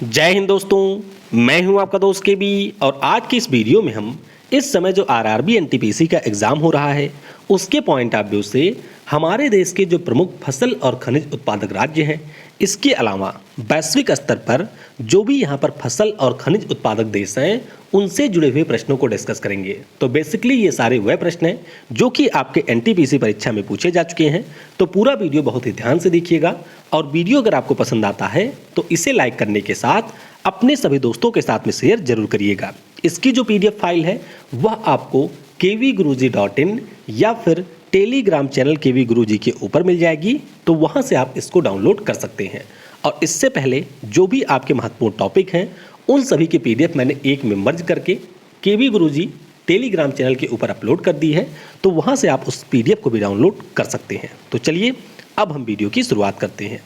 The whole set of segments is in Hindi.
जय हिंद दोस्तों, मैं हूं आपका दोस्त के बी। और आज की इस वीडियो में हम इस समय जो आरआरबी एनटीपीसी का एग्ज़ाम हो रहा है उसके पॉइंट ऑफ व्यू से हमारे देश के जो प्रमुख फसल और खनिज उत्पादक राज्य हैं, इसके अलावा वैश्विक स्तर पर जो भी यहाँ पर फसल और खनिज उत्पादक देश हैं उनसे जुड़े हुए प्रश्नों को डिस्कस करेंगे। तो बेसिकली ये सारे वह प्रश्न हैं जो कि आपके एनटीपीसी परीक्षा में पूछे जा चुके हैं। तो पूरा वीडियो बहुत ही ध्यान से देखिएगा और वीडियो अगर आपको पसंद आता है तो इसे लाइक करने के साथ अपने सभी दोस्तों के साथ में शेयर जरूर करिएगा। इसकी जो पीडीएफ फाइल है वह आपको kvguruji.in या फिर टेलीग्राम चैनल केवी गुरुजी के ऊपर मिल जाएगी, तो वहां से आप इसको डाउनलोड कर सकते हैं। और इससे पहले जो भी आपके महत्वपूर्ण टॉपिक हैं उन सभी की पीडीएफ मैंने एक में मर्ज करके केवी गुरुजी टेलीग्राम चैनल के ऊपर अपलोड कर दी है, तो वहां से आप उस पीडीएफ को भी डाउनलोड कर सकते हैं। तो चलिए अब हम वीडियो की शुरुआत करते हैं।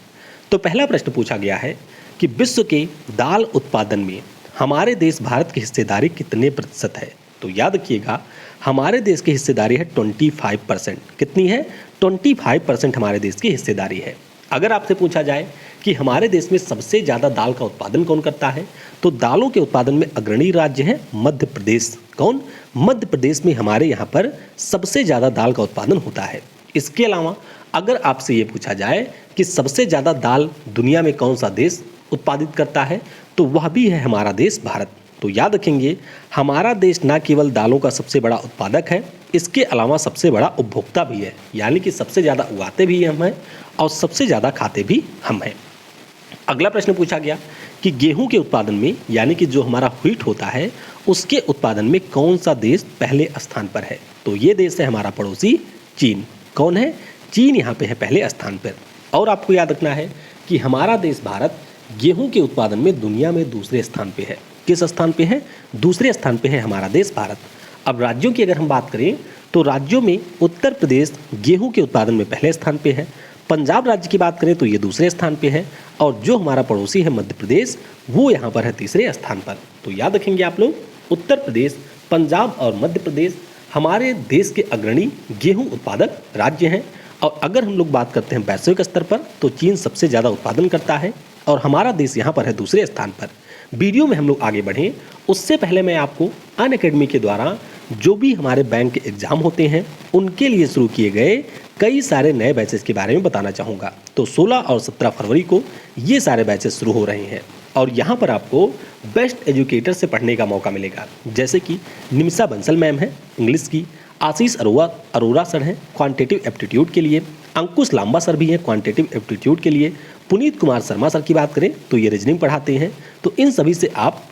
तो पहला प्रश्न पूछा गया है कि विश्व के दाल उत्पादन में हमारे देश भारत की हिस्सेदारी कितने प्रतिशत है। तो याद रखिएगा, हमारे देश की हिस्सेदारी है 25%। कितनी है? 25% हमारे देश की हिस्सेदारी है। अगर आपसे पूछा जाए कि हमारे देश में सबसे ज़्यादा दाल का उत्पादन कौन करता है, तो दालों के उत्पादन में अग्रणी राज्य है मध्य प्रदेश। कौन? मध्य प्रदेश में हमारे यहाँ पर सबसे ज़्यादा दाल का उत्पादन होता है। इसके अलावा अगर आपसे ये पूछा जाए कि सबसे ज़्यादा दाल दुनिया में कौन सा देश उत्पादित करता है, तो वह भी है हमारा देश भारत। तो याद रखेंगे, हमारा देश न केवल दालों का सबसे बड़ा उत्पादक है, इसके अलावा सबसे बड़ा उपभोक्ता भी है। यानी कि सबसे ज़्यादा उगाते भी हम हैं और सबसे ज़्यादा खाते भी हम हैं। अगला प्रश्न पूछा गया कि गेहूं के उत्पादन में, यानी कि जो हमारा व्हीट होता है, उसके उत्पादन में कौन सा देश पहले स्थान पर है। तो ये देश है हमारा पड़ोसी चीन। कौन है? चीन यहाँ पे है पहले स्थान पर। और आपको याद रखना है कि हमारा देश भारत गेहूं के उत्पादन में दुनिया में दूसरे स्थान पे है। किस स्थान पे है? दूसरे स्थान पे है हमारा देश भारत। अब राज्यों की अगर हम बात करें तो राज्यों में उत्तर प्रदेश गेहूं के उत्पादन में पहले स्थान पे है। पंजाब राज्य की बात करें तो ये दूसरे स्थान पे है। और जो हमारा पड़ोसी है मध्य प्रदेश, वो यहाँ पर है तीसरे स्थान पर। तो याद रखेंगे आप लोग, उत्तर प्रदेश, पंजाब और मध्य प्रदेश हमारे देश के अग्रणी गेहूँ उत्पादक राज्य हैं। और अगर हम लोग बात करते हैं वैश्विक स्तर पर, तो चीन सबसे ज़्यादा उत्पादन करता है और हमारा देश यहाँ पर है दूसरे स्थान पर। वीडियो में हम लोग आगे बढ़ें उससे पहले मैं आपको अनअकैडमी के द्वारा जो भी हमारे बैंक के एग्ज़ाम होते हैं उनके लिए शुरू किए गए कई सारे नए बैचेस के बारे में बताना चाहूँगा। तो 16 और 17 फरवरी को ये सारे बैचेस शुरू हो रहे हैं और यहाँ पर आपको बेस्ट एजुकेटर से पढ़ने का मौका मिलेगा। जैसे कि निमिषा बंसल मैम है इंग्लिश की, आशीष अरोरा सर हैं क्वांटिटेटिव एप्टीट्यूड के लिए, अंकुश लांबा सर भी हैं क्वांटिटेटिव एप्टीट्यूड के लिए, पुनीत कुमार शर्मा सर की बात करें तो ये रीजनिंग पढ़ाते हैं। तो इन सभी से आप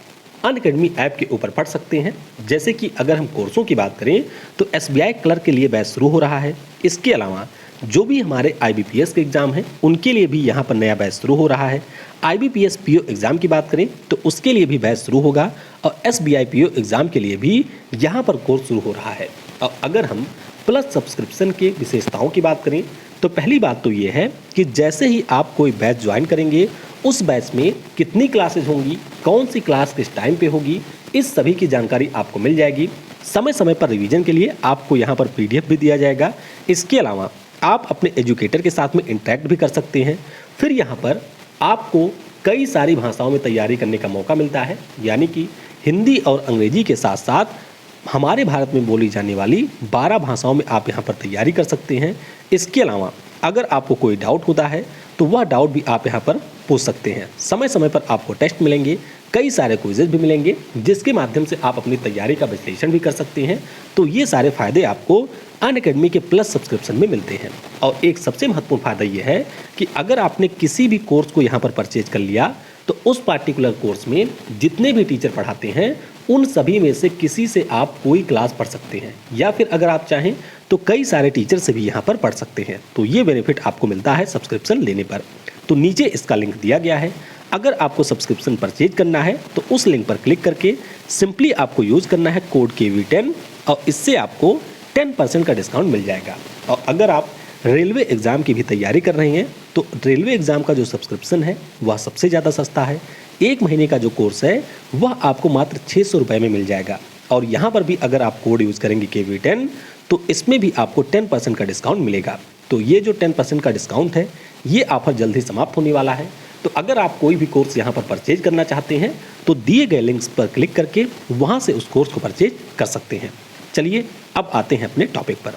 अनअकैडमी ऐप के ऊपर पढ़ सकते हैं। जैसे कि अगर हम कोर्सों की बात करें तो एसबीआई क्लर्क के लिए बैच शुरू हो रहा है। इसके अलावा जो भी हमारे आईबीपीएस के एग्ज़ाम हैं उनके लिए भी यहाँ पर नया बैच शुरू हो रहा है। आईबीपीएस पीओ एग्ज़ाम की बात करें तो उसके लिए भी बैच शुरू होगा और एसबीआई पीओ एग्ज़ाम के लिए भी यहाँ पर कोर्स शुरू हो रहा है। और अगर हम प्लस सब्सक्रिप्शन के विशेषताओं की बात करें तो पहली बात तो ये है कि जैसे ही आप कोई बैच ज्वाइन करेंगे उस बैच में कितनी क्लासेज होंगी, कौन सी क्लास किस टाइम पे होगी, इस सभी की जानकारी आपको मिल जाएगी। समय समय पर रिवीजन के लिए आपको यहाँ पर पीडीएफ भी दिया जाएगा। इसके अलावा आप अपने एजुकेटर के साथ में इंटरेक्ट भी कर सकते हैं। फिर यहाँ पर आपको कई सारी भाषाओं में तैयारी करने का मौका मिलता है, यानी कि हिंदी और अंग्रेजी के साथ साथ हमारे भारत में बोली जाने वाली 12 भाषाओं में आप यहाँ पर तैयारी कर सकते हैं। इसके अलावा अगर आपको कोई डाउट होता है तो वह डाउट भी आप यहाँ पर पूछ सकते हैं। समय समय पर आपको टेस्ट मिलेंगे, कई सारे क्विज़ेस भी मिलेंगे जिसके माध्यम से आप अपनी तैयारी का विश्लेषण भी कर सकते हैं। तो ये सारे फ़ायदे आपको अनअकैडमी के प्लस सब्सक्रिप्शन में मिलते हैं। और एक सबसे महत्वपूर्ण फ़ायदा ये है कि अगर आपने किसी भी कोर्स को यहाँ पर परचेज कर लिया तो उस पार्टिकुलर कोर्स में जितने भी टीचर पढ़ाते हैं उन सभी में से किसी से आप कोई क्लास पढ़ सकते हैं, या फिर अगर आप चाहें तो कई सारे टीचर से भी यहाँ पर पढ़ सकते हैं। तो ये बेनिफिट आपको मिलता है सब्सक्रिप्शन लेने पर। तो नीचे इसका लिंक दिया गया है। अगर आपको सब्सक्रिप्शन परचेज करना है तो उस लिंक पर क्लिक करके सिंपली आपको यूज़ करना है कोड KV10 और इससे आपको 10% का डिस्काउंट मिल जाएगा। और अगर आप रेलवे एग्ज़ाम की भी तैयारी कर रहे हैं तो रेलवे एग्ज़ाम का जो सब्सक्रिप्शन है वह सबसे ज़्यादा सस्ता है। 1 महीने का जो कोर्स है वह आपको मात्र 600 रुपये में मिल जाएगा। और यहाँ पर भी अगर आप कोड यूज़ करेंगे KV10 तो इसमें भी आपको 10% का डिस्काउंट मिलेगा। तो ये जो 10% का डिस्काउंट है ये ऑफर जल्द ही समाप्त होने वाला है। तो अगर आप कोई भी कोर्स यहाँ पर परचेज करना चाहते हैं तो दिए गए लिंक्स पर क्लिक करके वहाँ से उस कोर्स को परचेज कर सकते हैं। चलिए अब आते हैं अपने टॉपिक पर।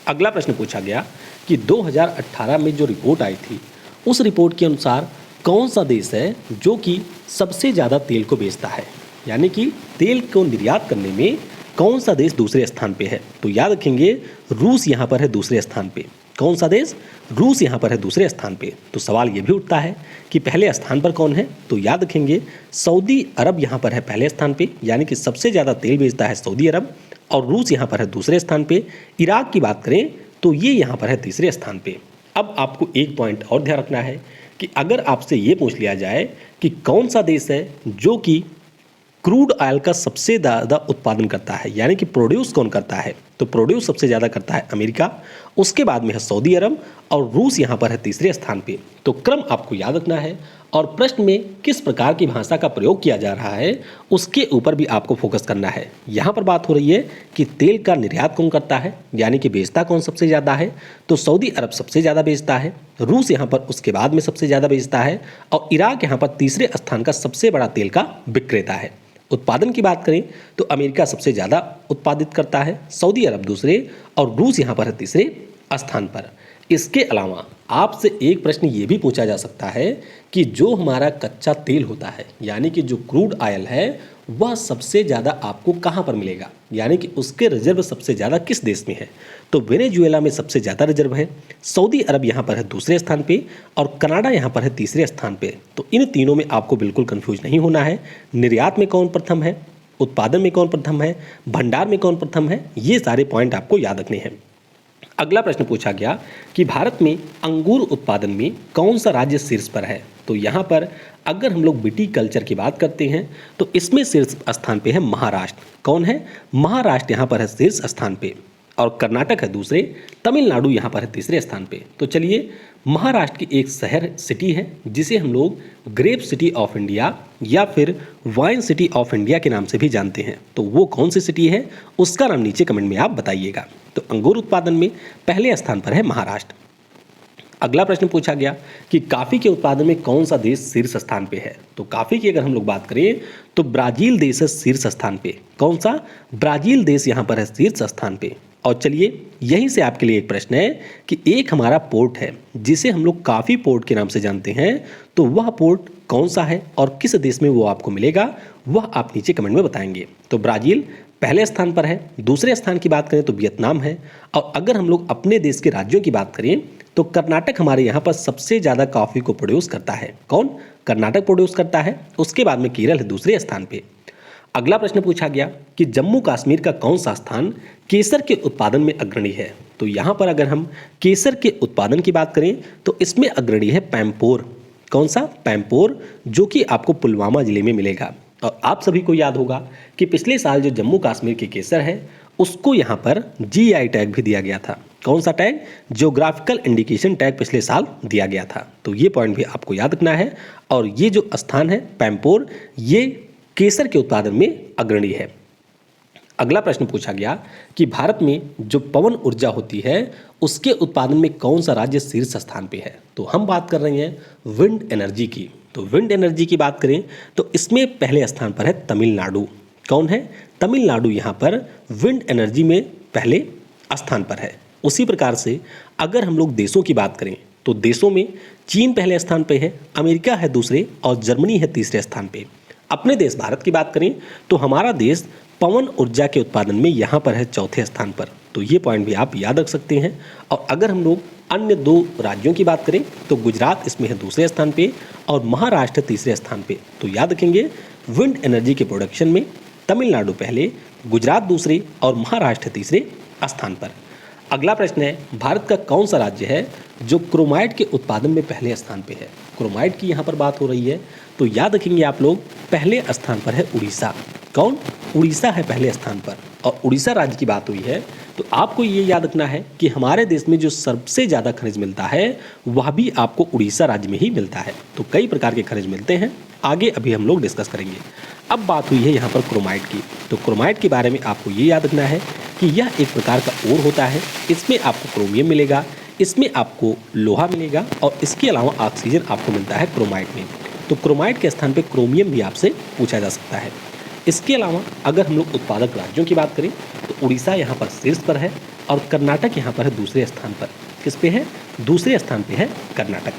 अगला प्रश्न पूछा गया कि 2018 में जो रिपोर्ट आई थी उस रिपोर्ट के अनुसार कौन सा देश है जो कि सबसे ज़्यादा तेल को बेचता है, यानी कि तेल को निर्यात करने में कौन सा देश दूसरे स्थान पे है। तो याद रखेंगे रूस यहाँ पर है दूसरे स्थान पे। कौन सा देश? रूस यहाँ पर है दूसरे स्थान पे। तो सवाल ये भी उठता है कि पहले स्थान पर कौन है, तो याद रखेंगे सऊदी अरब यहाँ पर है पहले स्थान पे, यानी कि सबसे ज़्यादा तेल बेचता है सऊदी अरब, और रूस यहाँ पर है दूसरे स्थान पे। इराक की बात करें तो ये यहाँ पर है तीसरे स्थान पे। अब आपको एक पॉइंट और ध्यान रखना है कि अगर आपसे ये पूछ लिया जाए कि कौन सा देश है जो कि क्रूड ऑयल का सबसे ज़्यादा उत्पादन करता है, यानी कि प्रोड्यूस कौन करता है, तो प्रोड्यूस सबसे ज़्यादा करता है अमेरिका, उसके बाद में है सऊदी अरब और रूस यहाँ पर है तीसरे स्थान पे। तो क्रम आपको याद रखना है और प्रश्न में किस प्रकार की भाषा का प्रयोग किया जा रहा है उसके ऊपर भी आपको फोकस करना है। यहाँ पर बात हो रही है कि तेल का निर्यात कौन करता है, यानी कि बेचता कौन सबसे ज़्यादा है, तो सऊदी अरब सबसे ज़्यादा बेचता है, रूस यहाँ पर उसके बाद में सबसे ज़्यादा बेचता है, और इराक यहाँ पर तीसरे स्थान का सबसे बड़ा तेल का विक्रेता है। उत्पादन की बात करें तो अमेरिका सबसे ज़्यादा उत्पादित करता है, सऊदी अरब दूसरे और रूस यहाँ पर है तीसरे स्थान पर। इसके अलावा आपसे एक प्रश्न ये भी पूछा जा सकता है कि जो हमारा कच्चा तेल होता है, यानी कि जो क्रूड ऑयल है, वह सबसे ज़्यादा आपको कहाँ पर मिलेगा, यानी कि उसके रिजर्व सबसे ज़्यादा किस देश में है। तो वेनेजुएला में सबसे ज़्यादा रिजर्व है, सऊदी अरब यहाँ पर है दूसरे स्थान पे और कनाडा यहाँ पर है तीसरे स्थान पे। तो इन तीनों में आपको बिल्कुल कंफ्यूज नहीं होना है। निर्यात में कौन प्रथम है, उत्पादन में कौन प्रथम है, भंडार में कौन प्रथम है, ये सारे पॉइंट आपको याद रखने हैं। अगला प्रश्न पूछा गया कि भारत में अंगूर उत्पादन में कौन सा राज्य शीर्ष पर है। तो यहाँ पर अगर हम लोग विटीकल्चर की बात करते हैं तो इसमें शीर्ष स्थान पे है महाराष्ट्र। कौन है? महाराष्ट्र यहाँ पर है शीर्ष स्थान पे, और कर्नाटक है दूसरे, तमिलनाडु यहाँ पर है तीसरे स्थान पे। तो चलिए, महाराष्ट्र की एक शहर सिटी है जिसे हम लोग ग्रेप सिटी ऑफ इंडिया या फिर वाइन सिटी ऑफ इंडिया के नाम से भी जानते हैं। तो वो कौन सी सिटी है उसका नाम नीचे कमेंट में आप बताइएगा। तो अंगूर उत्पादन में पहले स्थान पर है महाराष्ट्र। अगला प्रश्न पूछा गया कि कॉफ़ी के उत्पादन में कौन सा देश शीर्ष स्थान पे है। तो कॉफ़ी की अगर हम लोग बात करें तो ब्राज़ील देश है शीर्ष स्थान पे। कौन सा? ब्राज़ील देश यहाँ पर है शीर्ष स्थान पे। और चलिए, यहीं से आपके लिए एक प्रश्न है कि एक हमारा पोर्ट है जिसे हम लोग कॉफ़ी पोर्ट के नाम से जानते हैं, तो वह पोर्ट कौन सा है और किस देश में वो आपको मिलेगा, वह आप नीचे कमेंट में बताएंगे। तो ब्राज़ील पहले स्थान पर है। दूसरे स्थान की बात करें तो वियतनाम है। और अगर हम लोग अपने देश के राज्यों की बात करें तो कर्नाटक हमारे यहाँ पर सबसे ज़्यादा कॉफ़ी को प्रोड्यूस करता है। कौन? कर्नाटक प्रोड्यूस करता है। उसके बाद में केरल है दूसरे स्थान पे। अगला प्रश्न पूछा गया कि जम्मू कश्मीर का कौन सा स्थान केसर के उत्पादन में अग्रणी है। तो यहाँ पर अगर हम केसर के उत्पादन की बात करें तो इसमें अग्रणी है पैम्पोर। कौन सा? पैम्पोर, जो कि आपको पुलवामा जिले में मिलेगा। और आप सभी को याद होगा कि पिछले साल जो जम्मू कश्मीर के केसर है उसको यहाँ पर GI टैग भी दिया गया था। कौन सा टैग? जियोग्राफिकल इंडिकेशन टैग पिछले साल दिया गया था। तो ये पॉइंट भी आपको याद रखना है। और ये जो स्थान है पैम्पोर, ये केसर के उत्पादन में अग्रणी है। अगला प्रश्न पूछा गया कि भारत में जो पवन ऊर्जा होती है उसके उत्पादन में कौन सा राज्य शीर्ष स्थान पे है। तो हम बात कर रहे हैं विंड एनर्जी की। तो विंड एनर्जी की बात करें तो इसमें पहले स्थान पर है तमिलनाडु। कौन है? तमिलनाडु यहाँ पर विंड एनर्जी में पहले स्थान पर है। उसी प्रकार से अगर हम लोग देशों की बात करें तो देशों में चीन पहले स्थान पे है, अमेरिका है दूसरे और जर्मनी है तीसरे स्थान पे। अपने देश भारत की बात करें तो हमारा देश पवन ऊर्जा के उत्पादन में यहाँ पर है चौथे स्थान पर। तो ये पॉइंट भी आप याद रख सकते हैं। और अगर हम लोग अन्य दो राज्यों की बात करें तो गुजरात इसमें है दूसरे स्थान पे और महाराष्ट्र तीसरे स्थान पे। तो याद रखेंगे विंड एनर्जी के प्रोडक्शन में तमिलनाडु पहले, गुजरात दूसरे और महाराष्ट्र तीसरे स्थान पर। अगला प्रश्न है, भारत का कौन सा राज्य है जो क्रोमाइट के उत्पादन में पहले स्थान पे है। क्रोमाइट की यहाँ पर बात हो रही है तो याद रखेंगे आप लोग पहले स्थान पर है उड़ीसा। कौन? उड़ीसा है पहले स्थान पर। और उड़ीसा राज्य की बात हुई है तो आपको ये याद रखना है कि हमारे देश में जो सबसे ज़्यादा खनिज मिलता है वह भी आपको उड़ीसा राज्य में ही मिलता है। तो कई प्रकार के खनिज मिलते हैं, आगे अभी हम लोग डिस्कस करेंगे। अब बात हुई है यहाँ पर क्रोमाइट की। तो क्रोमाइट के बारे में आपको ये याद रखना है कि यह एक प्रकार का ओर होता है। इसमें आपको क्रोमियम मिलेगा, इसमें आपको लोहा मिलेगा और इसके अलावा ऑक्सीजन आपको मिलता है क्रोमाइट में। तो क्रोमाइट के स्थान पे क्रोमियम भी आपसे पूछा जा सकता है। इसके अलावा अगर हम लोग उत्पादक राज्यों की बात करें तो उड़ीसा यहाँ पर शीर्ष पर है और कर्नाटक यहाँ पर है दूसरे स्थान पर। किस पे है? दूसरे स्थान पे है कर्नाटक।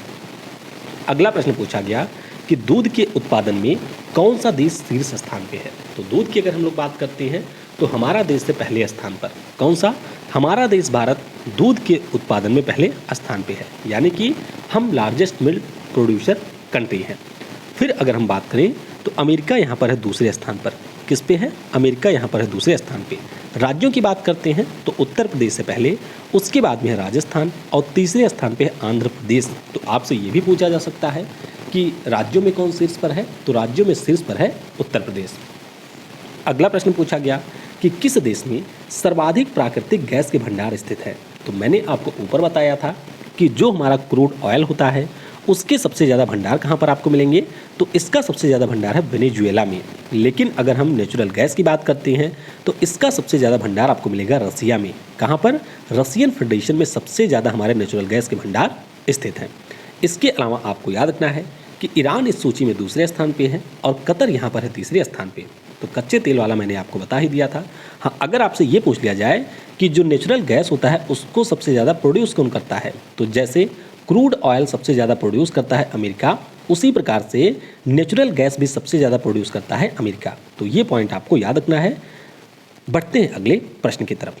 अगला प्रश्न पूछा गया कि दूध के उत्पादन में कौन सा देश शीर्ष स्थान पे है? तो दूध की अगर हम लोग बात करते हैं तो हमारा देश से पहले स्थान पर। कौन सा? हमारा देश भारत दूध के उत्पादन में पहले स्थान पे है, यानी कि हम लार्जेस्ट मिल्क प्रोड्यूसर कंट्री हैं। फिर अगर हम बात करें तो अमेरिका यहाँ पर है दूसरे स्थान पर। किस पे है? अमेरिका यहाँ पर है दूसरे स्थान पे। राज्यों की बात करते हैं तो उत्तर प्रदेश से पहले, उसके बाद में है राजस्थान और तीसरे स्थान पे है आंध्र प्रदेश। तो आपसे ये भी पूछा जा सकता है कि राज्यों में कौन शीर्ष पर है? तो राज्यों में शीर्ष पर है उत्तर प्रदेश। अगला प्रश्न पूछा गया कि किस देश में सर्वाधिक प्राकृतिक गैस के भंडार स्थित है? तो मैंने आपको ऊपर बताया था कि जो हमारा क्रूड ऑयल होता है उसके सबसे ज़्यादा भंडार कहाँ पर आपको मिलेंगे? तो इसका सबसे ज़्यादा भंडार है वेनेजुएला में। लेकिन अगर हम नेचुरल गैस की बात करते हैं तो इसका सबसे ज़्यादा भंडार आपको मिलेगा रसिया में। कहाँ पर? रसियन फेडरेशन में सबसे ज़्यादा हमारे नेचुरल गैस के भंडार स्थित हैं। इसके अलावा आपको याद रखना है कि ईरान इस सूची में दूसरे स्थान पे है और कतर यहाँ पर है तीसरे स्थान पे। तो कच्चे तेल वाला मैंने आपको बता ही दिया था। हाँ, अगर आपसे ये पूछ लिया जाए कि जो नेचुरल गैस होता है उसको सबसे ज़्यादा प्रोड्यूस कौन करता है, तो जैसे क्रूड ऑयल सबसे ज़्यादा प्रोड्यूस करता है अमेरिका, उसी प्रकार से नेचुरल गैस भी सबसे ज़्यादा प्रोड्यूस करता है अमेरिका। तो ये पॉइंट आपको याद रखना है। बढ़ते हैं अगले प्रश्न की तरफ।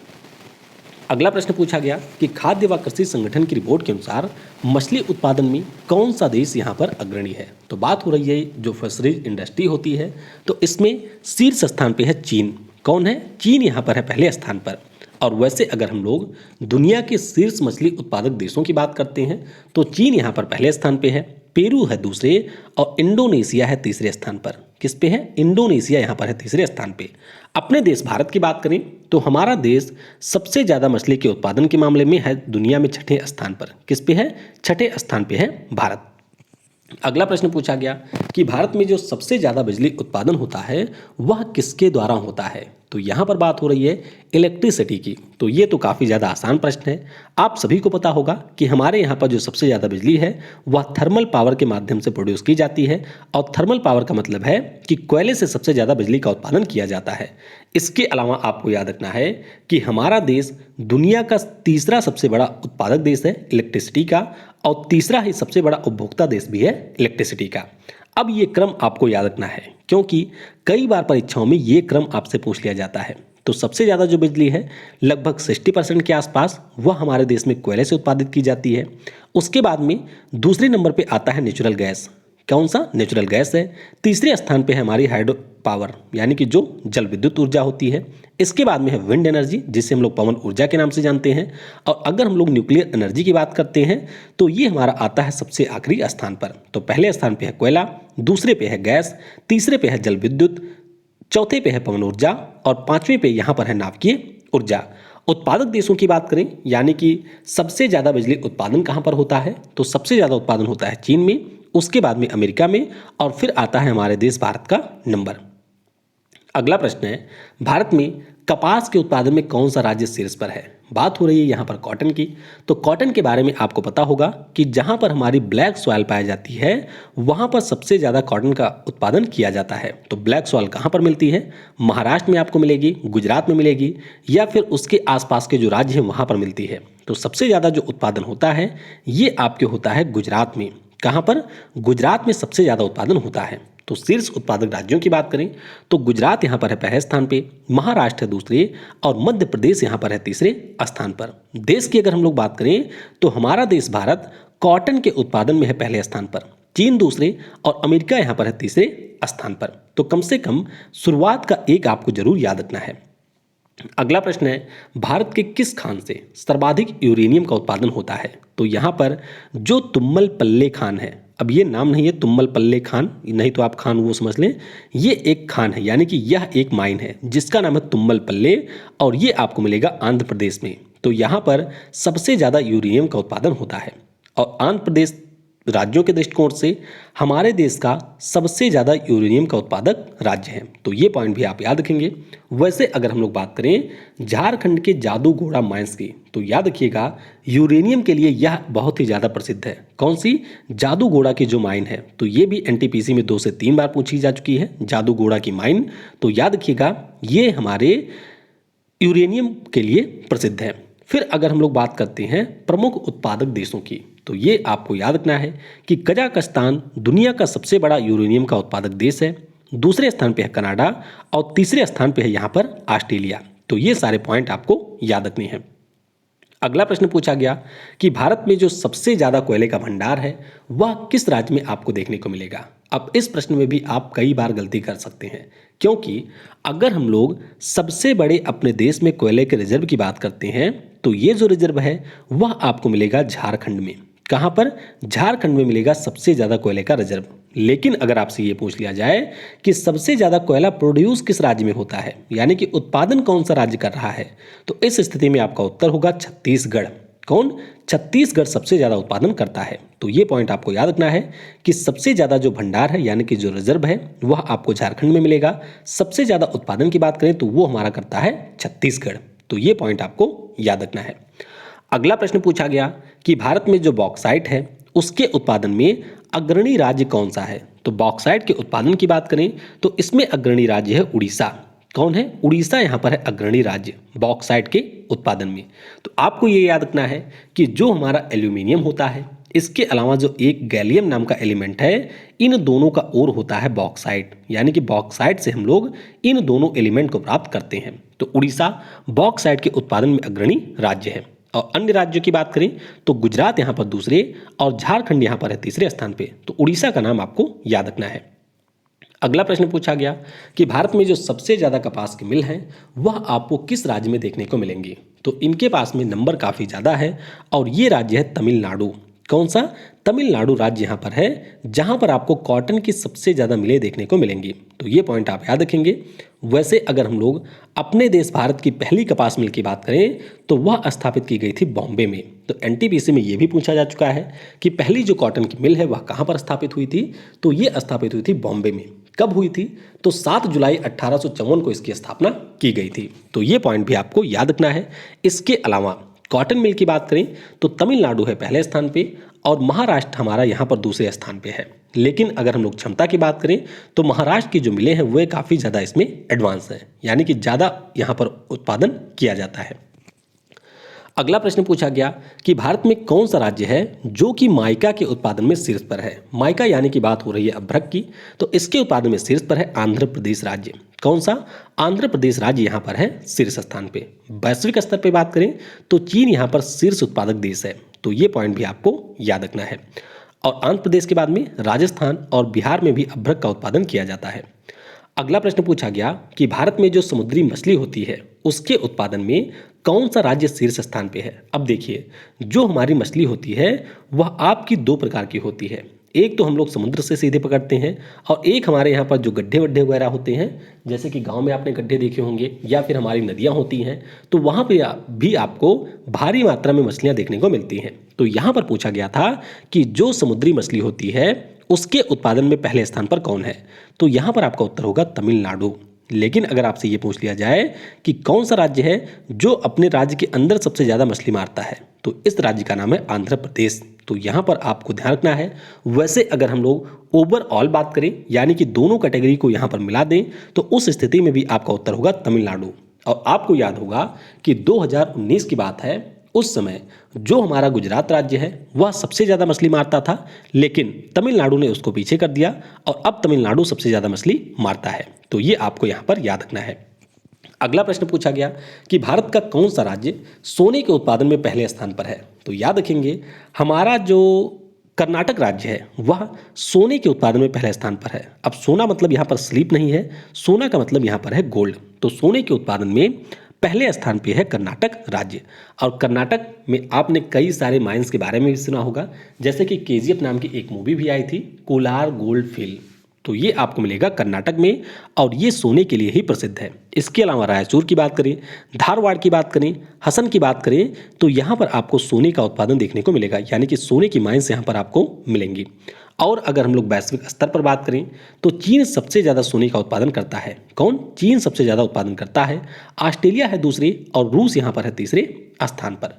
अगला प्रश्न पूछा गया कि खाद्य व कृषि संगठन की रिपोर्ट के अनुसार मछली उत्पादन में कौन सा देश यहाँ पर अग्रणी है? तो बात हो रही है जो फिशरीज इंडस्ट्री होती है, तो इसमें शीर्ष स्थान पे है चीन। कौन है? चीन यहाँ पर है पहले स्थान पर। और वैसे अगर हम लोग दुनिया के शीर्ष मछली उत्पादक देशों की बात करते हैं तो चीन यहाँ पर पहले स्थान पे है, पेरू है दूसरे और इंडोनेशिया है तीसरे स्थान पर। किस पे है? इंडोनेशिया यहाँ पर है तीसरे स्थान पे। अपने देश भारत की बात करें तो हमारा देश सबसे ज़्यादा मछली के उत्पादन के मामले में है दुनिया में छठे स्थान पर। किस पे है? छठे स्थान पे है भारत। अगला प्रश्न पूछा गया कि भारत में जो सबसे ज़्यादा बिजली उत्पादन होता है वह किसके द्वारा होता है? तो यहाँ पर बात हो रही है इलेक्ट्रिसिटी की। तो ये तो काफ़ी ज़्यादा आसान प्रश्न है। आप सभी को पता होगा कि हमारे यहाँ पर जो सबसे ज़्यादा बिजली है वह थर्मल पावर के माध्यम से प्रोड्यूस की जाती है। और थर्मल पावर का मतलब है कि कोयले से सबसे ज़्यादा बिजली का उत्पादन किया जाता है। इसके अलावा आपको याद रखना है कि हमारा देश दुनिया का तीसरा सबसे बड़ा उत्पादक देश है इलेक्ट्रिसिटी का और तीसरा ही सबसे बड़ा उपभोक्ता देश भी है इलेक्ट्रिसिटी का। अब ये क्रम आपको याद रखना है क्योंकि कई बार परीक्षाओं में ये क्रम आपसे पूछ लिया जाता है। तो सबसे ज़्यादा जो बिजली है लगभग 60% के आसपास वह हमारे देश में कोयले से उत्पादित की जाती है। उसके बाद में दूसरे नंबर पे आता है नेचुरल गैस। कौन सा? नेचुरल गैस है। तीसरे स्थान पे है हमारी हाइड्रो पावर यानी कि जो जल विद्युत ऊर्जा होती है। इसके बाद में है विंड एनर्जी जिसे हम लोग पवन ऊर्जा के नाम से जानते हैं। और अगर हम लोग न्यूक्लियर एनर्जी की बात करते हैं तो ये हमारा आता है सबसे आखिरी स्थान पर। तो पहले स्थान पे है कोयला, दूसरे पे है गैस, तीसरे पे है जल विद्युत, चौथे पे है पवन ऊर्जा और पांचवें पे यहाँ पर है नाभिकीय ऊर्जा। उत्पादक देशों की बात करें यानी कि सबसे ज़्यादा बिजली उत्पादन कहाँ पर होता है, तो सबसे ज़्यादा उत्पादन होता है चीन में, उसके बाद में अमेरिका में और फिर आता है हमारे देश भारत का नंबर। अगला प्रश्न है भारत में कपास के उत्पादन में कौन सा राज्य शीर्ष पर है? बात हो रही है यहाँ पर कॉटन की। तो कॉटन के बारे में आपको पता होगा कि जहाँ पर हमारी ब्लैक सॉइल पाई जाती है वहाँ पर सबसे ज़्यादा कॉटन का उत्पादन किया जाता है। तो ब्लैक सॉइल कहाँ पर मिलती है? महाराष्ट्र में आपको मिलेगी, गुजरात में मिलेगी या फिर उसके आसपास के जो राज्य हैं वहाँ पर मिलती है। तो सबसे ज़्यादा जो उत्पादन होता है ये आपके होता है गुजरात में। कहाँ पर? गुजरात में सबसे ज़्यादा उत्पादन होता है। तो शीर्ष उत्पादक राज्यों की बात करें तो गुजरात यहाँ पर है पहले स्थान पे, महाराष्ट्र है दूसरे और मध्य प्रदेश यहाँ पर है तीसरे स्थान पर। देश की अगर हम लोग बात करें तो हमारा देश भारत कॉटन के उत्पादन में है पहले स्थान पर, चीन दूसरे और अमेरिका यहाँ पर है तीसरे स्थान पर। तो कम से कम शुरुआत का एक आपको जरूर याद रखना है। अगला प्रश्न है भारत के किस खान से सर्वाधिक यूरेनियम का उत्पादन होता है? तो यहाँ पर जो तुम्मल पल्ले खान है, अब ये नाम नहीं है तुम्मल पल्ले खान, नहीं तो आप खान वो समझ लें, ये एक खान है यानी कि यह एक माइन है जिसका नाम है तुम्मल पल्ले और ये आपको मिलेगा आंध्र प्रदेश में। तो यहाँ पर सबसे ज़्यादा यूरेनियम का उत्पादन होता है और आंध्र प्रदेश राज्यों के दृष्टिकोण से हमारे देश का सबसे ज़्यादा यूरेनियम का उत्पादक राज्य है। तो ये पॉइंट भी आप याद रखेंगे। वैसे अगर हम लोग बात करें झारखंड के जादूगोड़ा माइंस की, तो याद रखिएगा यूरेनियम के लिए यह बहुत ही ज़्यादा प्रसिद्ध है। कौन सी? जादूगोड़ा की जो माइन है। तो ये भी एनटीपीसी में 2 से 3 बार पूछी जा चुकी है, जादूगोड़ा की माइन। तो याद रखिएगा ये हमारे यूरेनियम के लिए प्रसिद्ध है। फिर अगर हम लोग बात करते हैं प्रमुख उत्पादक देशों की, तो ये आपको याद रखना है कि कजाकिस्तान दुनिया का सबसे बड़ा यूरेनियम का उत्पादक देश है। दूसरे स्थान पे है कनाडा और तीसरे स्थान पे है यहाँ पर ऑस्ट्रेलिया। तो ये सारे पॉइंट आपको याद रखने हैं। अगला प्रश्न पूछा गया कि भारत में जो सबसे ज्यादा कोयले का भंडार है वह किस राज्य में आपको देखने को मिलेगा। अब इस प्रश्न में भी आप कई बार गलती कर सकते हैं, क्योंकि अगर हम लोग सबसे बड़े अपने देश में कोयले के रिजर्व की बात करते हैं तो ये जो रिजर्व है वह आपको मिलेगा झारखंड में। कहां पर? झारखंड में मिलेगा सबसे ज्यादा कोयले का रिजर्व। लेकिन अगर आपसे ये पूछ लिया जाए कि सबसे ज्यादा कोयला प्रोड्यूस किस राज्य में होता है, यानी कि उत्पादन कौन सा राज्य कर रहा है, तो इस स्थिति में आपका उत्तर होगा छत्तीसगढ़। कौन? छत्तीसगढ़ सबसे ज्यादा उत्पादन करता है। तो ये पॉइंट आपको याद रखना है कि सबसे ज्यादा जो भंडार है यानी कि जो रिजर्व है वह आपको झारखंड में मिलेगा। सबसे ज्यादा उत्पादन की बात करें तो वो हमारा करता है छत्तीसगढ़। तो ये पॉइंट आपको याद रखना है। अगला प्रश्न पूछा गया कि भारत में जो बॉक्साइट है उसके उत्पादन में अग्रणी राज्य कौन सा है। तो बॉक्साइट के उत्पादन की बात करें तो इसमें अग्रणी राज्य है उड़ीसा। कौन है? उड़ीसा यहाँ पर है अग्रणी राज्य बॉक्साइट के उत्पादन में। तो आपको ये याद रखना है कि जो हमारा एल्यूमिनियम होता है, इसके अलावा जो एक गैलियम नाम का एलिमेंट है, इन दोनों का और होता है बॉक्साइट, यानी कि बॉक्साइट से हम लोग इन दोनों एलिमेंट को प्राप्त करते हैं। तो उड़ीसा बॉक्साइट के उत्पादन में अग्रणी राज्य है। और अन्य राज्यों की बात करें तो गुजरात यहाँ पर दूसरे और झारखंड यहाँ पर है तीसरे स्थान पे। तो उड़ीसा का नाम आपको याद रखना है। अगला प्रश्न पूछा गया कि भारत में जो सबसे ज्यादा कपास की मिल है वह आपको किस राज्य में देखने को मिलेंगी। तो इनके पास में नंबर काफी ज्यादा है और ये राज्य है तमिलनाडु। कौन सा? तमिलनाडु राज्य यहाँ पर है जहाँ पर आपको कॉटन की सबसे ज़्यादा मिलें देखने को मिलेंगी। तो ये पॉइंट आप याद रखेंगे। वैसे अगर हम लोग अपने देश भारत की पहली कपास मिल की बात करें तो वह स्थापित की गई थी बॉम्बे में। तो एनटीपीसी में ये भी पूछा जा चुका है कि पहली जो कॉटन की मिल है वह कहाँ पर स्थापित हुई थी। तो ये स्थापित हुई थी बॉम्बे में। कब हुई थी? तो 7 जुलाई 1854 को इसकी स्थापना की गई थी। तो ये पॉइंट भी आपको याद रखना है। इसके अलावा कॉटन मिल की बात करें तो तमिलनाडु है पहले स्थान पे और महाराष्ट्र हमारा यहाँ पर दूसरे स्थान पे है। लेकिन अगर हम लोग क्षमता की बात करें तो महाराष्ट्र की जो मिलें हैं वो काफ़ी ज़्यादा इसमें एडवांस है, यानी कि ज़्यादा यहाँ पर उत्पादन किया जाता है। अगला प्रश्न पूछा गया कि भारत में कौन सा राज्य है जो कि माइका के उत्पादन में शीर्ष पर है। माइका यानी कि बात हो रही है अभ्रक की। तो इसके उत्पादन में शीर्ष पर है आंध्र प्रदेश राज्य। कौन सा? आंध्र प्रदेश राज्य यहाँ पर है शीर्ष स्थान पे। वैश्विक स्तर पे बात करें तो चीन यहाँ पर शीर्ष उत्पादक देश है। तो ये पॉइंट भी आपको याद रखना है। और आंध्र प्रदेश के बाद में राजस्थान और बिहार में भी अभ्रक का उत्पादन किया जाता है। अगला प्रश्न पूछा गया कि भारत में जो समुद्री मछली होती है उसके उत्पादन में कौन सा राज्य शीर्ष स्थान पे है। अब देखिए, जो हमारी मछली होती है वह आपकी 2 प्रकार की होती है। एक तो हम लोग समुद्र से सीधे पकड़ते हैं और एक हमारे यहाँ पर जो गड्ढे वड्ढे वगैरह होते हैं, जैसे कि गांव में आपने गड्ढे देखे होंगे या फिर हमारी नदियाँ होती हैं, तो वहाँ पे भी आपको भारी मात्रा में मछलियाँ देखने को मिलती हैं। तो यहाँ पर पूछा गया था कि जो समुद्री मछली होती है उसके उत्पादन में पहले स्थान पर कौन है। तो यहाँ पर आपका उत्तर होगा तमिलनाडु। लेकिन अगर आपसे ये पूछ लिया जाए कि कौन सा राज्य है जो अपने राज्य के अंदर सबसे ज़्यादा मछली मारता है, तो इस राज्य का नाम है आंध्र प्रदेश। तो यहाँ पर आपको ध्यान रखना है। वैसे अगर हम लोग ओवरऑल बात करें, यानी कि दोनों कैटेगरी को यहाँ पर मिला दें, तो उस स्थिति में भी आपका उत्तर होगा तमिलनाडु। और आपको याद होगा कि 2019 की बात है, उस समय जो हमारा गुजरात राज्य है वह सबसे ज़्यादा मछली मारता था, लेकिन तमिलनाडु ने उसको पीछे कर दिया और अब तमिलनाडु सबसे ज़्यादा मछली मारता है। तो ये आपको यहाँ पर याद रखना है। अगला प्रश्न पूछा गया कि भारत का कौन सा राज्य सोने के उत्पादन में पहले स्थान पर है। तो याद रखेंगे, हमारा जो कर्नाटक राज्य है वह सोने के उत्पादन में पहले स्थान पर है। अब सोना मतलब यहाँ पर स्लीप नहीं है, सोना का मतलब यहाँ पर है गोल्ड। तो सोने के उत्पादन में पहले स्थान पे है कर्नाटक राज्य। और कर्नाटक में आपने कई सारे माइंस के बारे में भी सुना होगा, जैसे कि केजीएफ नाम की एक मूवी भी आई थी, कोलार गोल्ड फील्ड। तो ये आपको मिलेगा कर्नाटक में और ये सोने के लिए ही प्रसिद्ध है। इसके अलावा रायचूर की बात करें, धारवाड़ की बात करें, हसन की बात करें तो यहाँ पर आपको सोने का उत्पादन देखने को मिलेगा, यानी कि सोने की माइंस यहाँ पर आपको मिलेंगी। और अगर हम लोग वैश्विक स्तर पर बात करें तो चीन सबसे ज़्यादा सोने का उत्पादन करता है। कौन? चीन सबसे ज़्यादा उत्पादन करता है। ऑस्ट्रेलिया है दूसरे और रूस यहाँ पर है तीसरे स्थान पर।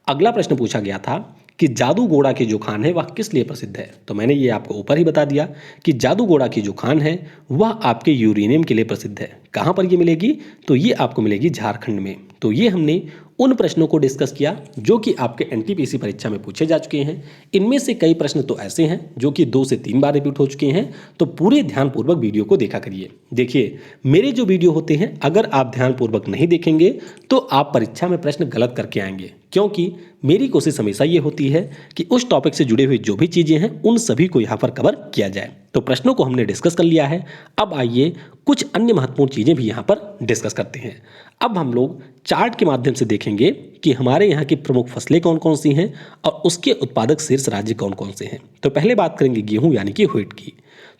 अगला प्रश्न पूछा गया था कि जादूगोड़ा की जो खान है वह किस लिए प्रसिद्ध है। तो मैंने ये आपको ऊपर ही बता दिया कि जादूगोड़ा की जो खान है वह आपके यूरेनियम के लिए प्रसिद्ध है। कहाँ पर ये मिलेगी? तो ये आपको मिलेगी झारखंड में। तो ये हमने उन प्रश्नों को डिस्कस किया जो कि आपके एनटीपीसी परीक्षा में पूछे जा चुके हैं। इनमें से कई प्रश्न तो ऐसे हैं जो कि 2 से 3 बार रिपीट हो चुके हैं, तो पूरे ध्यानपूर्वक वीडियो को देखा करिए। देखिए, मेरे जो वीडियो होते हैं अगर आप ध्यानपूर्वक नहीं देखेंगे तो आप परीक्षा में प्रश्न गलत करके आएंगे, क्योंकि मेरी कोशिश हमेशा ये होती है कि उस टॉपिक से जुड़े हुए जो भी चीज़ें हैं उन सभी को यहाँ पर कवर किया जाए। तो प्रश्नों को हमने डिस्कस कर लिया है। अब आइए कुछ अन्य महत्वपूर्ण चीज़ें भी यहाँ पर डिस्कस करते हैं। अब हम लोग चार्ट के माध्यम से देखेंगे कि हमारे यहाँ की प्रमुख फसलें कौन कौन सी हैं और उसके उत्पादक शीर्ष राज्य कौन कौन से हैं। तो पहले बात करेंगे गेहूं यानी कि व्हीट की।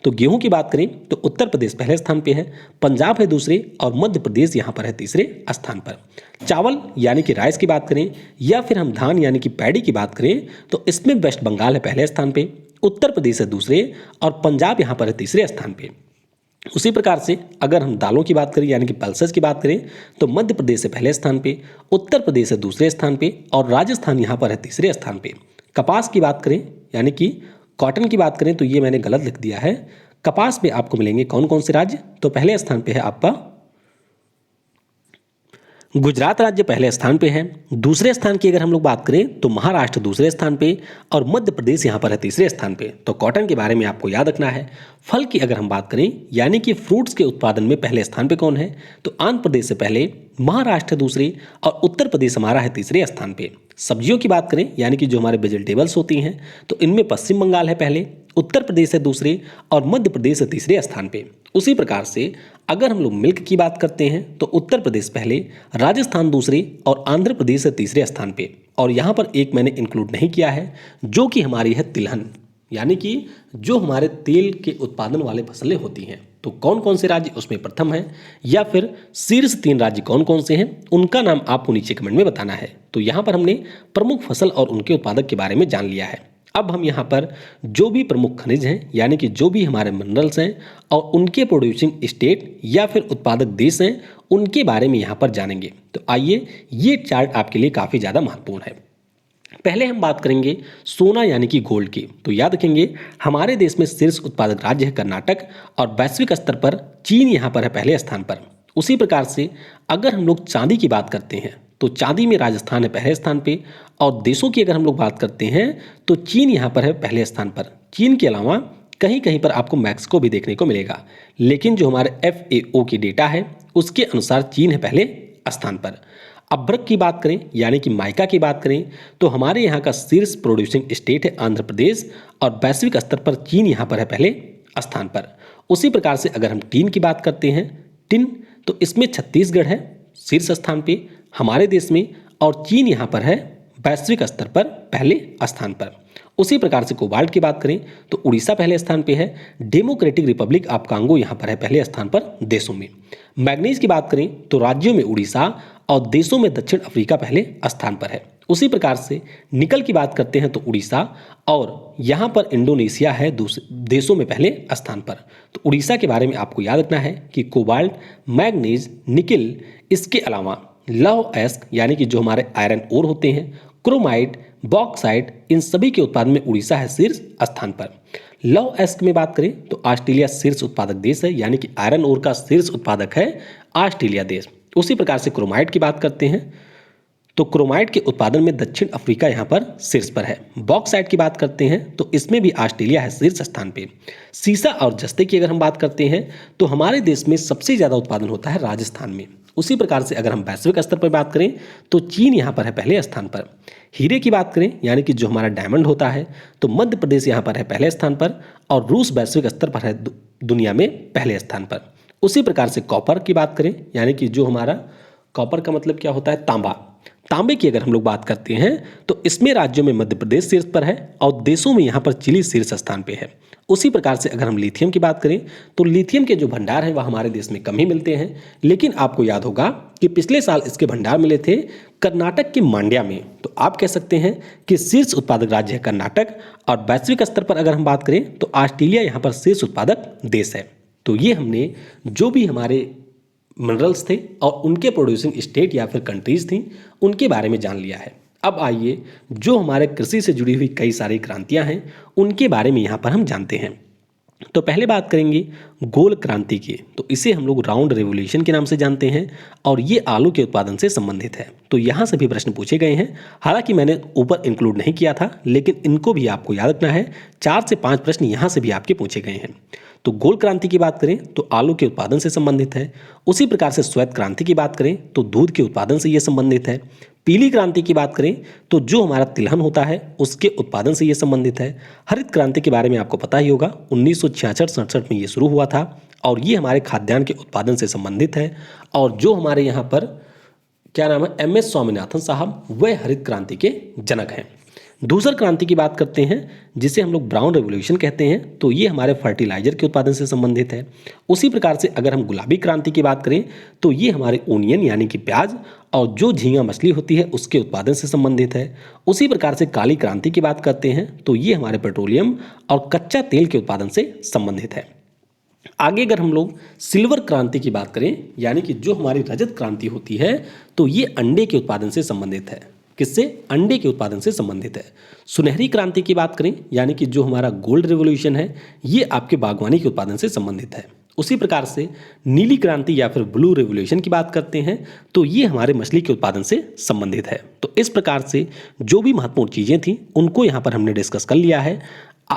तो गेहूं की बात करें तो उत्तर प्रदेश पहले स्थान पे है, पंजाब है दूसरे और मध्य प्रदेश यहाँ पर है तीसरे स्थान पर। चावल यानी कि राइस की बात करें या फिर हम धान यानी कि पैडी की बात करें तो इसमें वेस्ट बंगाल है पहले स्थान पे, उत्तर प्रदेश है दूसरे और पंजाब यहाँ पर है तीसरे स्थान पे। उसी प्रकार से अगर हम दालों की बात करें यानी कि पल्सेस की बात करें तो मध्य प्रदेश है पहले स्थान पे, उत्तर प्रदेश है दूसरे स्थान पे और राजस्थान यहाँ पर है तीसरे स्थान पे। कपास की बात करें यानी कि कॉटन की बात करें तो ये मैंने गलत लिख दिया है। कपास में आपको मिलेंगे कौन कौन से राज्य? तो पहले स्थान पे है आपका गुजरात राज्य पहले स्थान पे है। दूसरे स्थान की अगर हम लोग बात करें तो महाराष्ट्र दूसरे स्थान पे और मध्य प्रदेश यहाँ पर है तीसरे स्थान पे। तो कॉटन के बारे में आपको याद रखना है। फल की अगर हम बात करें यानी कि फ्रूट्स के उत्पादन में पहले स्थान पे कौन है? तो आंध्र प्रदेश से पहले, महाराष्ट्र दूसरे और उत्तर प्रदेश हमारा है तीसरे स्थान पे। सब्जियों की बात करें यानी कि जो हमारे वेजिटेबल्स होती हैं तो इनमें पश्चिम बंगाल है पहले, उत्तर प्रदेश है दूसरे और मध्य प्रदेश है तीसरे स्थान पे। उसी प्रकार से अगर हम लोग मिल्क की बात करते हैं तो उत्तर प्रदेश पहले, राजस्थान दूसरे और आंध्र प्रदेश है तीसरे स्थान पे। और यहाँ पर एक मैंने इंक्लूड नहीं किया है जो कि हमारी है तिलहन, यानी कि जो हमारे तेल के उत्पादन वाले फसलें होती हैं। तो कौन कौन से राज्य उसमें प्रथम है या फिर शीर्ष 3 राज्य कौन कौन से हैं उनका नाम आपको नीचे कमेंट में बताना है। तो यहाँ पर हमने प्रमुख फसल और उनके उत्पादक के बारे में जान लिया है। अब हम यहाँ पर जो भी प्रमुख खनिज हैं यानी कि जो भी हमारे मिनरल्स हैं और उनके प्रोड्यूसिंग स्टेट या फिर उत्पादक देश हैं उनके बारे में यहाँ पर जानेंगे। तो आइए, ये चार्ट आपके लिए काफ़ी ज़्यादा महत्वपूर्ण है। पहले हम बात करेंगे सोना यानी कि गोल्ड की। तो याद रखेंगे हमारे देश में शीर्ष उत्पादक राज्य है कर्नाटक और वैश्विक स्तर पर चीन यहाँ पर है पहले स्थान पर। उसी प्रकार से अगर हम लोग चांदी की बात करते हैं तो चांदी में राजस्थान है पहले स्थान पे और देशों की अगर हम लोग बात करते हैं तो चीन यहाँ पर है पहले स्थान पर। चीन के अलावा कहीं कहीं पर आपको मैक्सिको भी देखने को मिलेगा, लेकिन जो हमारे FAO की डेटा है उसके अनुसार चीन है पहले स्थान पर। अभ्रक की बात करें यानी कि माइका की बात करें तो हमारे यहाँ का शीर्ष प्रोड्यूसिंग स्टेट है आंध्र प्रदेश और वैश्विक स्तर पर चीन यहाँ पर है पहले स्थान पर। उसी प्रकार से अगर हम टिन की बात करते हैं, टिन तो इसमें छत्तीसगढ़ है शीर्ष स्थान पे हमारे देश में और चीन यहाँ पर है वैश्विक स्तर पर पहले स्थान पर। उसी प्रकार से कोबाल्ट की बात करें तो उड़ीसा पहले स्थान पे है, डेमोक्रेटिक रिपब्लिक ऑफ कांगो यहाँ पर है पहले स्थान पर देशों में। मैग्नीज की बात करें तो राज्यों में उड़ीसा और देशों में दक्षिण अफ्रीका पहले स्थान पर है। उसी प्रकार से निकल की बात करते हैं तो उड़ीसा और यहाँ पर इंडोनेशिया है देशों में पहले स्थान पर। तो उड़ीसा के बारे में आपको याद रखना है कि कोबाल्ट, मैग्नीज, निकिल, इसके अलावा लौह अयस्क यानी कि जो हमारे आयरन ओर होते हैं, क्रोमाइट, बॉक्साइट, इन सभी के उत्पादन में उड़ीसा है शीर्ष स्थान पर। लौह अयस्क में बात करें तो ऑस्ट्रेलिया शीर्ष उत्पादक देश है, यानी कि आयरन ओर का शीर्ष उत्पादक है ऑस्ट्रेलिया देश। उसी प्रकार से क्रोमाइट की बात करते हैं तो क्रोमाइट के उत्पादन में दक्षिण अफ्रीका यहाँ पर शीर्ष पर है। बॉक्साइट की बात करते हैं तो इसमें भी ऑस्ट्रेलिया है शीर्ष स्थान पे। सीसा और जस्ते की अगर हम बात करते हैं तो हमारे देश में सबसे ज़्यादा उत्पादन होता है राजस्थान में। उसी प्रकार से अगर हम वैश्विक स्तर पर बात करें तो चीन यहाँ पर है पहले स्थान पर। हीरे की बात करें यानी कि जो हमारा डायमंड होता है तो मध्य प्रदेश यहाँ पर है पहले स्थान पर और रूस वैश्विक स्तर पर है दुनिया में पहले स्थान पर। उसी प्रकार से कॉपर की बात करें यानी कि जो हमारा कॉपर का मतलब क्या होता है, तांबा। तांबे की अगर हम लोग बात करते हैं तो इसमें राज्यों में मध्य प्रदेश शीर्ष पर है और देशों में यहाँ पर चिली शीर्ष स्थान पे है। उसी प्रकार से अगर हम लिथियम की बात करें तो लिथियम के जो भंडार हैं वह हमारे देश में कम ही मिलते हैं, लेकिन आपको याद होगा कि पिछले साल इसके भंडार मिले थे कर्नाटक के मांड्या में। तो आप कह सकते हैं कि शीर्ष उत्पादक राज्य है कर्नाटक, और वैश्विक स्तर पर अगर हम बात करें तो ऑस्ट्रेलिया यहाँ पर शीर्ष उत्पादक देश है। तो ये हमने जो भी हमारे मिनरल्स थे और उनके प्रोड्यूसिंग स्टेट या फिर कंट्रीज थी उनके बारे में जान लिया है। अब आइए जो हमारे कृषि से जुड़ी हुई कई सारी क्रांतियां हैं उनके बारे में यहाँ पर हम जानते हैं। तो पहले बात करेंगे गोल क्रांति की। तो इसे हम लोग राउंड रेवोल्यूशन के नाम से जानते हैं और ये आलू के उत्पादन से संबंधित है। तो यहाँ से भी प्रश्न पूछे गए हैं, हालांकि मैंने ऊपर इंक्लूड नहीं किया था, लेकिन इनको भी आपको याद रखना है। 4 से 5 प्रश्न यहाँ से भी आपके पूछे गए हैं। तो गोल क्रांति की बात करें तो आलू के उत्पादन से संबंधित है। उसी प्रकार से श्वेत क्रांति की बात करें तो दूध के उत्पादन से यह संबंधित है। पीली क्रांति की बात करें तो जो हमारा तिलहन होता है उसके उत्पादन से यह संबंधित है। हरित क्रांति के बारे में आपको पता ही होगा, 1966-67 में ये शुरू हुआ था और ये हमारे खाद्यान्न के उत्पादन से संबंधित है। और जो हमारे यहाँ पर क्या नाम है, MS स्वामीनाथन साहब, वह हरित क्रांति के जनक हैं। धूसर क्रांति की बात करते हैं जिसे हम लोग ब्राउन रेवोल्यूशन कहते हैं, तो ये हमारे फर्टिलाइजर के उत्पादन से संबंधित है। उसी प्रकार से अगर हम गुलाबी क्रांति की बात करें तो ये हमारे ओनियन यानी कि प्याज और जो झींगा मछली होती है उसके उत्पादन से संबंधित है। उसी प्रकार से काली क्रांति की बात करते हैं तो ये हमारे पेट्रोलियम और कच्चा तेल के उत्पादन से संबंधित है। आगे अगर हम लोग सिल्वर क्रांति की बात करें यानी कि जो हमारी रजत क्रांति होती है तो ये अंडे के उत्पादन से संबंधित है। किससे? अंडे के उत्पादन से संबंधित है। सुनहरी क्रांति की बात करें यानी कि जो हमारा गोल्ड रेवोल्यूशन है ये आपके बागवानी के उत्पादन से संबंधित है। उसी प्रकार से नीली क्रांति या फिर ब्लू रेवोल्यूशन की बात करते हैं तो ये हमारे मछली के उत्पादन से संबंधित है। तो इस प्रकार से जो भी महत्वपूर्ण चीज़ें थी उनको यहाँ पर हमने डिस्कस कर लिया है।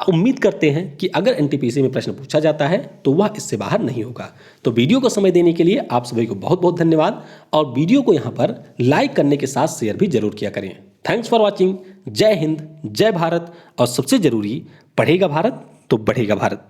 उम्मीद करते हैं कि अगर NTPC में प्रश्न पूछा जाता है तो वह इससे बाहर नहीं होगा। तो वीडियो को समय देने के लिए आप सभी को बहुत बहुत धन्यवाद, और वीडियो को यहाँ पर लाइक करने के साथ शेयर भी जरूर किया करें। Thanks for watching. जय हिंद, जय भारत, और सबसे जरूरी, पढ़ेगा भारत तो बढ़ेगा भारत।